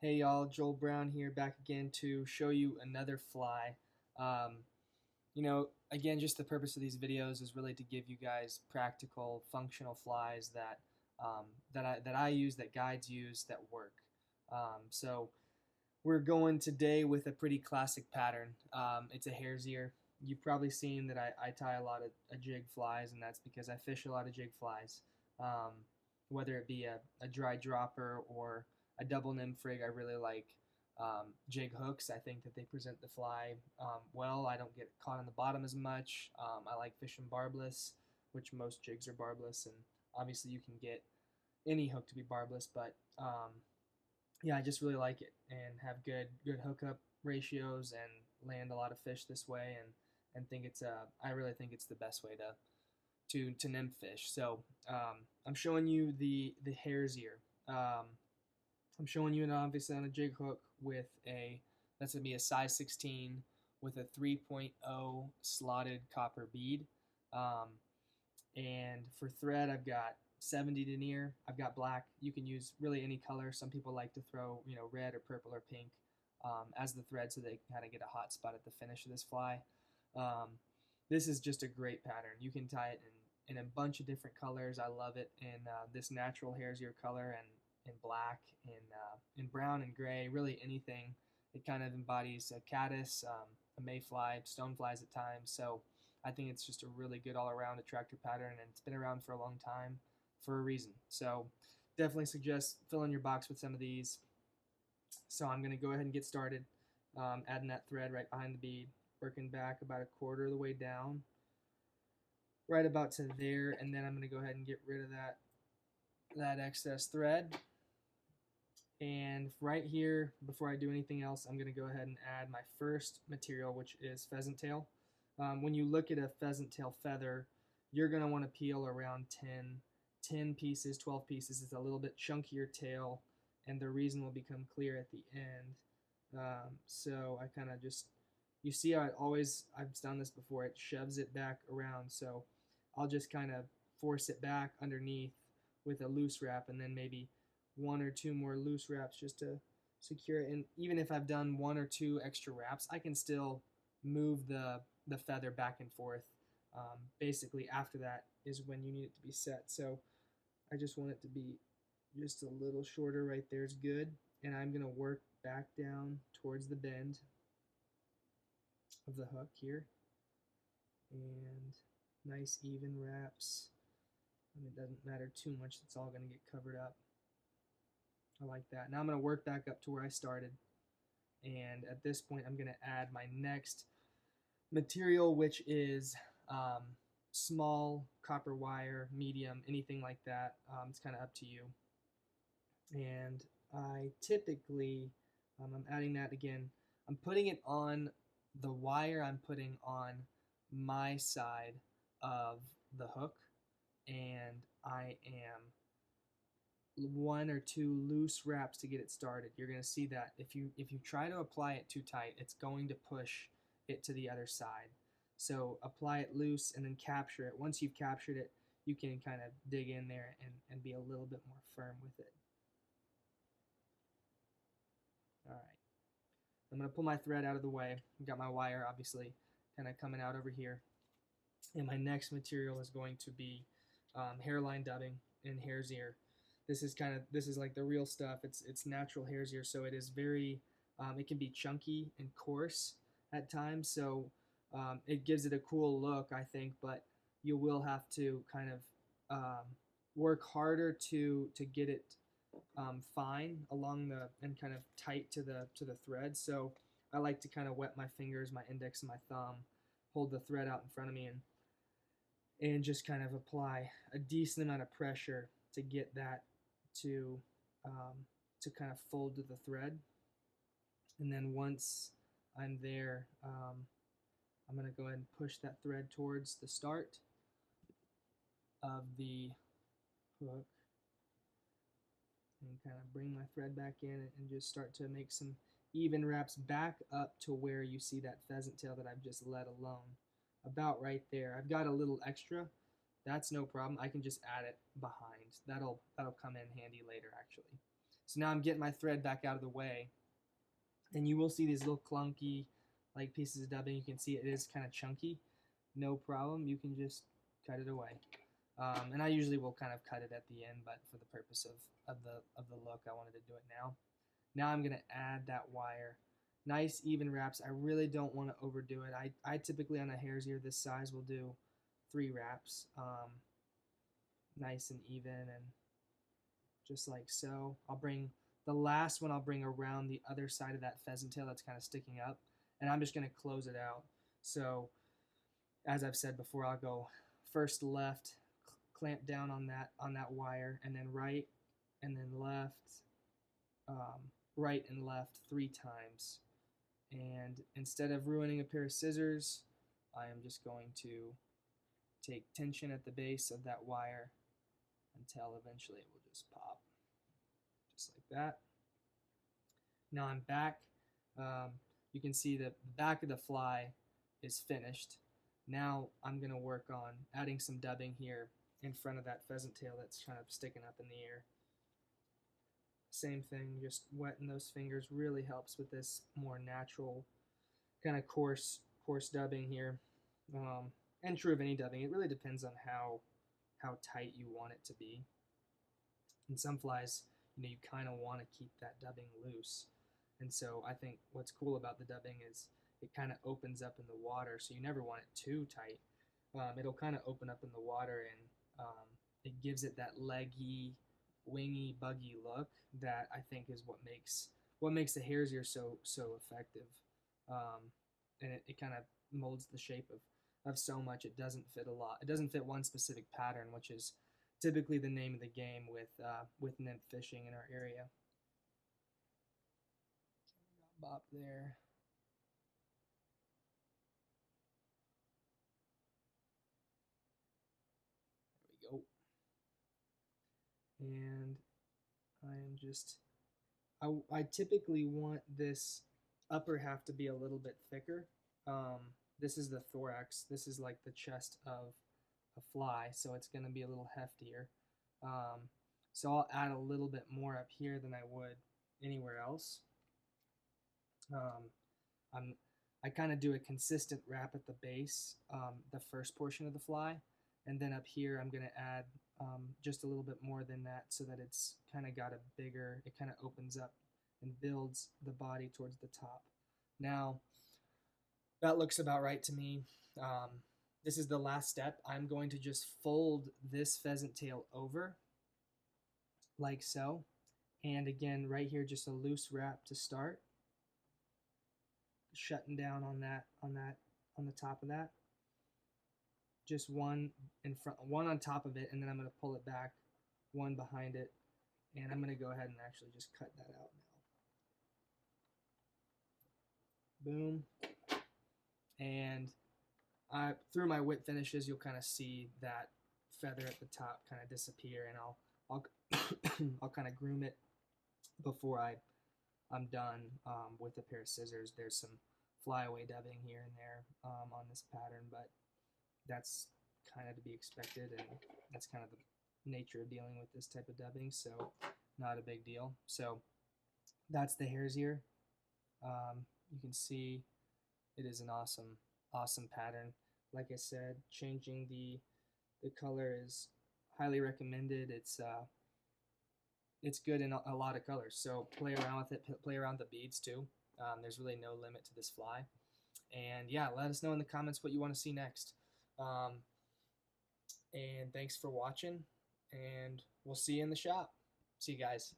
Hey y'all, Joel Brown here, back again to show you another fly. Um, again, just the purpose of these videos is really to give you guys practical, functional flies that I use, that guides use, that work. So we're going today with a pretty classic pattern. It's a hare's ear. You've probably seen that I tie a lot of jig flies, and that's because I fish a lot of jig flies. Um, Whether it be a dry dropper or a double nymph rig, I really like jig hooks. I think that they present the fly well. I don't get caught on the bottom as much. I like fishing barbless, which most jigs are barbless, and obviously you can get any hook to be barbless, but yeah, I just really like it and have good hookup ratios and land a lot of fish this way, and think it's I really think it's the best way to nymph fish. So I'm showing you the hare's ear. I'm showing you obviously on a jig hook with that's gonna be a size 16 with a 3.0 slotted copper bead. Um, and for thread, I've got 70 denier. I've got black. You can use really any color. Some people like to throw, red or purple or pink as the thread so they can kind of get a hot spot at the finish of this fly. Um, this is just a great pattern. You can tie it in a bunch of different colors. I love it in this natural hare's ear color and in black, in brown and gray, really anything. It kind of embodies a caddis, a mayfly, stoneflies at times. So I think it's just a really good all-around attractor pattern, and it's been around for a long time for a reason. So definitely suggest filling your box with some of these. So I'm going to go ahead and get started, adding that thread right behind the bead, working back about a quarter of the way down, right about to there, and then I'm going to go ahead and get rid of that excess thread. And right here, before I do anything else, I'm going to go ahead and add my first material, which is pheasant tail. When you look at a pheasant tail feather, you're going to want to peel around 10 pieces, 12 pieces. It's a little bit chunkier tail, and the reason will become clear at the end. So I kind of just, you see how I've done this before, it shoves it back around. So I'll just kind of force it back underneath with a loose wrap, and then maybe one or two more loose wraps just to secure it. And even if I've done one or two extra wraps, I can still move the feather back and forth. Basically, after that is when you need it to be set. So I just want it to be just a little shorter. Right there is good. And I'm going to work back down towards the bend of the hook here. And nice even wraps. It doesn't matter too much. It's all going to get covered up. I like that. Now I'm going to work back up to where I started. And at this point, I'm going to add my next material, which is small copper wire, medium, anything like that. It's kind of up to you. And I typically, I'm adding that again. I'm putting it on the wire I'm putting on my side of the hook, and I am one or two loose wraps to get it started. You're going to see that if you try to apply it too tight, it's going to push it to the other side. So apply it loose and then capture it. Once you've captured it, you can kind of dig in there and be a little bit more firm with it. All right. I'm going to pull my thread out of the way. I've got my wire obviously kind of coming out over here. And my next material is going to be Hareline dubbing in hare's ear. This is like the real stuff. It's natural hare's ear, so it is very it can be chunky and coarse at times. So it gives it a cool look, I think, but you will have to kind of work harder to get it fine along the and kind of tight to the thread. So I like to kind of wet my fingers, my index and my thumb, hold the thread out in front of me, and just kind of apply a decent amount of pressure to get that to kind of fold to the thread. And then once I'm there, I'm going to go ahead and push that thread towards the start of the hook and kind of bring my thread back in and just start to make some even wraps back up to where you see that pheasant tail that I've just let alone. About right there. I've got a little extra. That's no problem. I can just add it behind. That'll come in handy later, actually. So now I'm getting my thread back out of the way, and you will see these little clunky like pieces of dubbing. You can see it is kind of chunky. No problem, you can just cut it away. And I usually will kind of cut it at the end, but for the purpose of the look, I wanted to do it now. Now I'm going to add that wire. Nice even wraps. I really don't want to overdo it. I typically on a hare's ear this size will do 3 wraps. Nice and even, and just like so. I'll bring the last one, I'll bring around the other side of that pheasant tail that's kind of sticking up, and I'm just going to close it out. So as I've said before, I'll go first left, clamp down on that wire, and then right, and then left, right and left 3 times. And instead of ruining a pair of scissors, I am just going to take tension at the base of that wire until eventually it will just pop, just like that. Now I'm back. You can see the back of the fly is finished. Now I'm going to work on adding some dubbing here in front of that pheasant tail that's kind of sticking up in the air. Same thing, just wetting those fingers really helps with this more natural kind of coarse dubbing here. And true of any dubbing, it really depends on how tight you want it to be. In some flies, you kind of want to keep that dubbing loose. And so I think what's cool about the dubbing is it kind of opens up in the water, so you never want it too tight. It'll kind of open up in the water, and it gives it that leggy, wingy, buggy look that I think is what makes the hare's ear so effective. And it kind of molds the shape of so much. It doesn't fit a lot. It doesn't fit one specific pattern, which is typically the name of the game with nymph fishing in our area. Bop there. There we go. And I am just, I typically want this upper half to be a little bit thicker. This is the thorax. This is like the chest of a fly, so it's going to be a little heftier. So I'll add a little bit more up here than I would anywhere else. I kind of do a consistent wrap at the base, the first portion of the fly, and then up here I'm going to add just a little bit more than that, so that it's kind of got a bigger, it kind of opens up and builds the body towards the top. Now, that looks about right to me. This is the last step. I'm going to just fold this pheasant tail over, like so. And again, right here, just a loose wrap to start. Shutting down on the top of that. Just one in front, one on top of it, and then I'm going to pull it back, one behind it, and I'm going to go ahead and actually just cut that out now. Boom. And through my whip finishes, you'll kind of see that feather at the top kind of disappear, and I'll I'll kind of groom it before I'm done with a pair of scissors. There's some flyaway dubbing here and there on this pattern, but that's kind of to be expected, and that's kind of the nature of dealing with this type of dubbing, so not a big deal. So that's the hare's ear. You can see it is an awesome pattern. Like I said, changing the color is highly recommended. It's good in a lot of colors, so play around with it, play around the beads too. There's really no limit to this fly. And yeah, let us know in the comments what you want to see next. And thanks for watching, and we'll see you in the shop. See you guys.